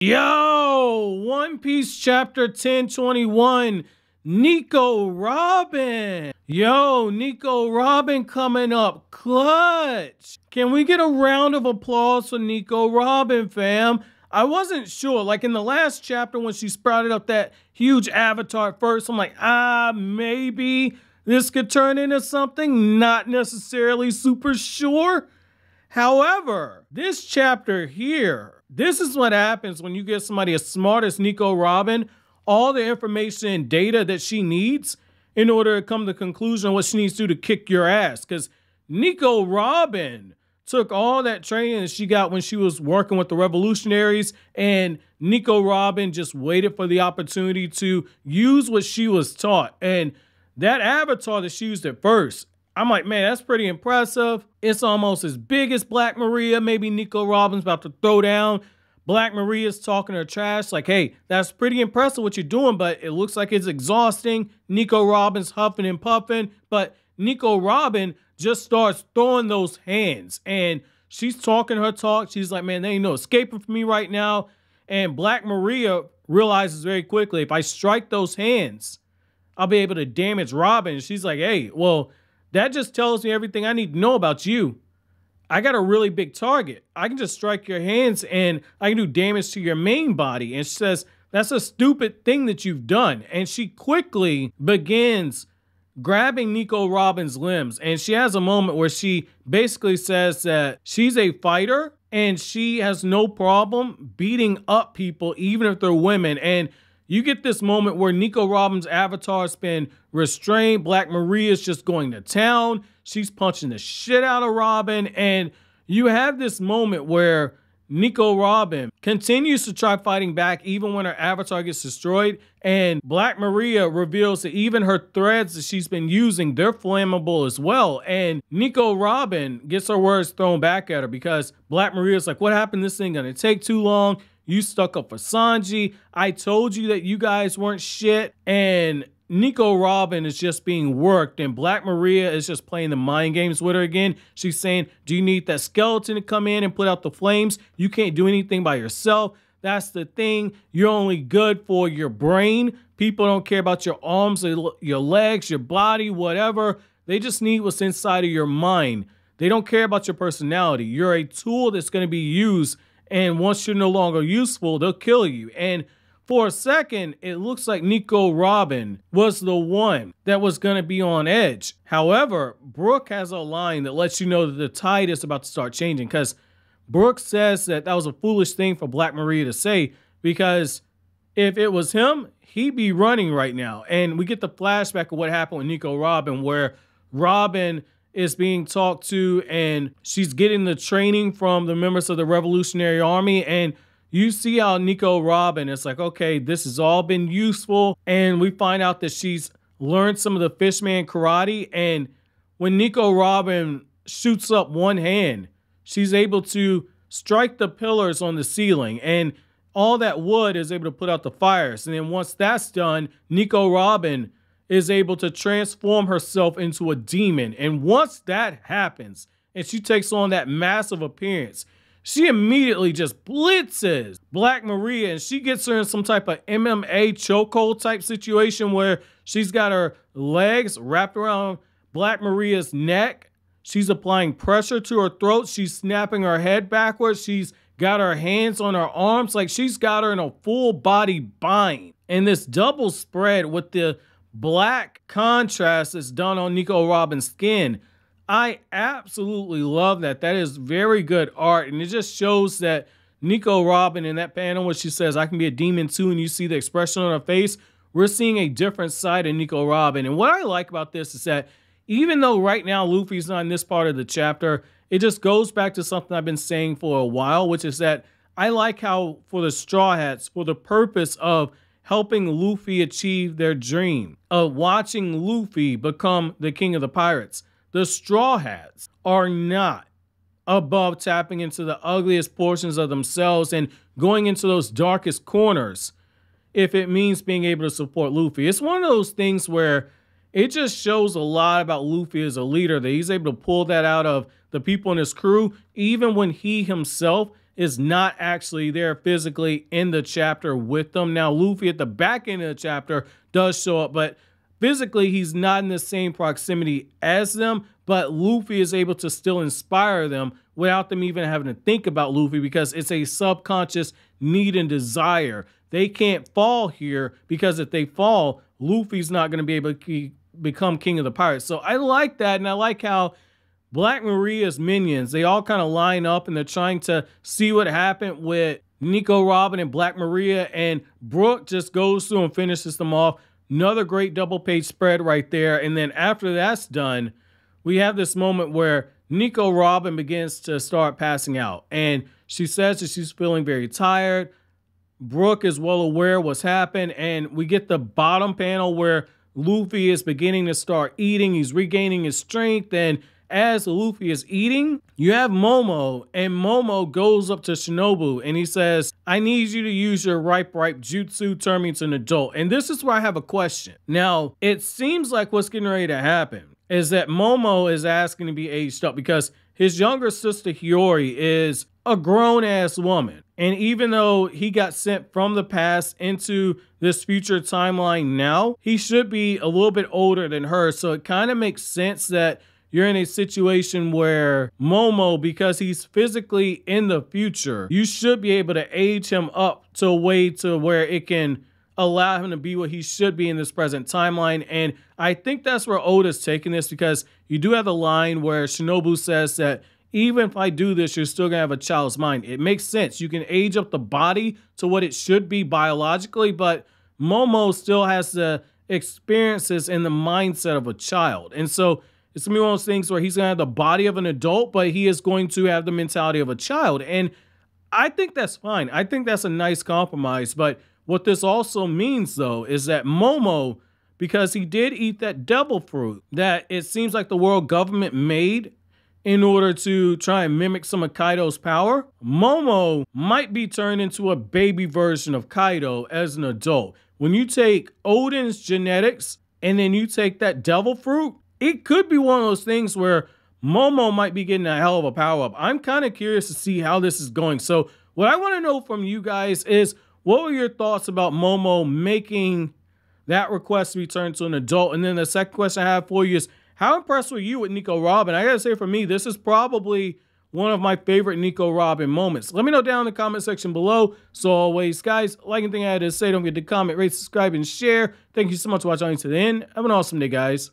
Yo, One Piece chapter 1021, Nico Robin. Yo, Nico Robin coming up clutch. Can we get a round of applause for Nico Robin, fam? I wasn't sure, like in the last chapter when she sprouted up that huge avatar at first, I'm like, maybe this could turn into something, not necessarily super sure. However, this chapter here, this is what happens when you get somebody as smart as Nico Robin, all the information and data that she needs in order to come to the conclusion of what she needs to do to kick your ass. Because Nico Robin took all that training that she got when she was working with the revolutionaries, and Nico Robin just waited for the opportunity to use what she was taught. And that avatar that she used at first, I'm like, man, that's pretty impressive. It's almost as big as Black Maria. Maybe Nico Robin's about to throw down. Black Maria's talking her trash like, hey, that's pretty impressive what you're doing, but it looks like it's exhausting. Nico Robin's huffing and puffing, but Nico Robin just starts throwing those hands, and she's talking her talk. She's like, man, there ain't no escaping from me right now. And Black Maria realizes very quickly, if I strike those hands, I'll be able to damage Robin. And she's like, hey, well, that just tells me everything I need to know about you. I got a really big target. I can just strike your hands and I can do damage to your main body. And she says, that's a stupid thing that you've done. And she quickly begins grabbing Nico Robin's limbs. And she has a moment where she basically says that she's a fighter and she has no problem beating up people, even if they're women. And you get this moment where Nico Robin's avatar's been restrained. Black Maria's just going to town. She's punching the shit out of Robin. And you have this moment where Nico Robin continues to try fighting back even when her avatar gets destroyed. And Black Maria reveals that even her threads that she's been using, they're flammable as well. And Nico Robin gets her words thrown back at her because Black Maria's like, what happened? This thing gonna take too long. You stuck up for Sanji. I told you that you guys weren't shit. And Nico Robin is just being worked, and Black Maria is just playing the mind games with her again. She's saying, do you need that skeleton to come in and put out the flames? You can't do anything by yourself. That's the thing. You're only good for your brain. People don't care about your arms, your legs, your body, whatever. They just need what's inside of your mind. They don't care about your personality. You're a tool that's going to be used, and once you're no longer useful, they'll kill you. And for a second, it looks like Nico Robin was the one that was going to be on edge. However, Brook has a line that lets you know that the tide is about to start changing, because Brook says that that was a foolish thing for Black Maria to say, because if it was him, he'd be running right now. And we get the flashback of what happened with Nico Robin, where Robin is being talked to and she's getting the training from the members of the Revolutionary Army, and you see how Nico Robin is like, okay, this has all been useful. And we find out that she's learned some of the fishman karate. And when Nico Robin shoots up one hand, she's able to strike the pillars on the ceiling. And all that wood is able to put out the fires. And then once that's done, Nico Robin is able to transform herself into a demon. And once that happens, and she takes on that massive appearance, she immediately just blitzes Black Maria, and she gets her in some type of MMA chokehold type situation where she's got her legs wrapped around Black Maria's neck. She's applying pressure to her throat. She's snapping her head backwards. She's got her hands on her arms. Like, she's got her in a full body bind. And this double spread with the black contrast that's done on Nico Robin's skin, I absolutely love that. That is very good art. And it just shows that Nico Robin in that panel where she says, I can be a demon too, and you see the expression on her face, we're seeing a different side of Nico Robin. And what I like about this is that even though right now Luffy's not in this part of the chapter, it just goes back to something I've been saying for a while, which is that I like how for the Straw Hats, for the purpose of helping Luffy achieve their dream of watching Luffy become the king of the pirates, the Straw Hats are not above tapping into the ugliest portions of themselves and going into those darkest corners if it means being able to support Luffy. It's one of those things where it just shows a lot about Luffy as a leader, that he's able to pull that out of the people in his crew, even when he himself is not actually there physically in the chapter with them. Now, Luffy at the back end of the chapter does show up, but physically he's not in the same proximity as them, but Luffy is able to still inspire them without them even having to think about Luffy, because it's a subconscious need and desire. They can't fall here, because if they fall, Luffy's not going to be able to become king of the pirates. So I like that, and I like how Black Maria's minions, they all kind of line up and they're trying to see what happened with Nico Robin and Black Maria, and Brook just goes through and finishes them off. Another great double page spread right there. And then after that's done, we have this moment where Nico Robin begins to start passing out, and she says that she's feeling very tired. Brook is well aware what's happened, and we get the bottom panel where Luffy is beginning to start eating. He's regaining his strength, and as Luffy is eating, you have Momo, and Momo goes up to Shinobu and he says, I need you to use your ripe jutsu, turn me into an adult. And this is where I have a question. Now, it seems like what's getting ready to happen is that Momo is asking to be aged up, because his younger sister Hiyori is a grown-ass woman. And even though he got sent from the past into this future timeline now, he should be a little bit older than her. So it kind of makes sense that you're in a situation where Momo, because he's physically in the future, you should be able to age him up to a way to where it can allow him to be what he should be in this present timeline. And I think that's where Oda's taking this, because you do have the line where Shinobu says that even if I do this, you're still gonna have a child's mind. It makes sense. You can age up the body to what it should be biologically, but Momo still has the experiences and the mindset of a child. And so it's gonna be one of those things where he's gonna have the body of an adult, but he is going to have the mentality of a child. And I think that's fine. I think that's a nice compromise. But what this also means, though, is that Momo, because he did eat that devil fruit that it seems like the world government made in order to try and mimic some of Kaido's power, Momo might be turned into a baby version of Kaido as an adult. When you take Odin's genetics and then you take that devil fruit, it could be one of those things where Momo might be getting a hell of a power up. I'm kind of curious to see how this is going. So what I want to know from you guys is, what were your thoughts about Momo making that request to be turned to an adult? And then the second question I have for you is, how impressed were you with Nico Robin? I gotta say, for me, this is probably one of my favorite Nico Robin moments. Let me know down in the comment section below. So always, guys, like anything I had to say, don't forget to comment, rate, subscribe, and share. Thank you so much for watching to the end. Have an awesome day, guys.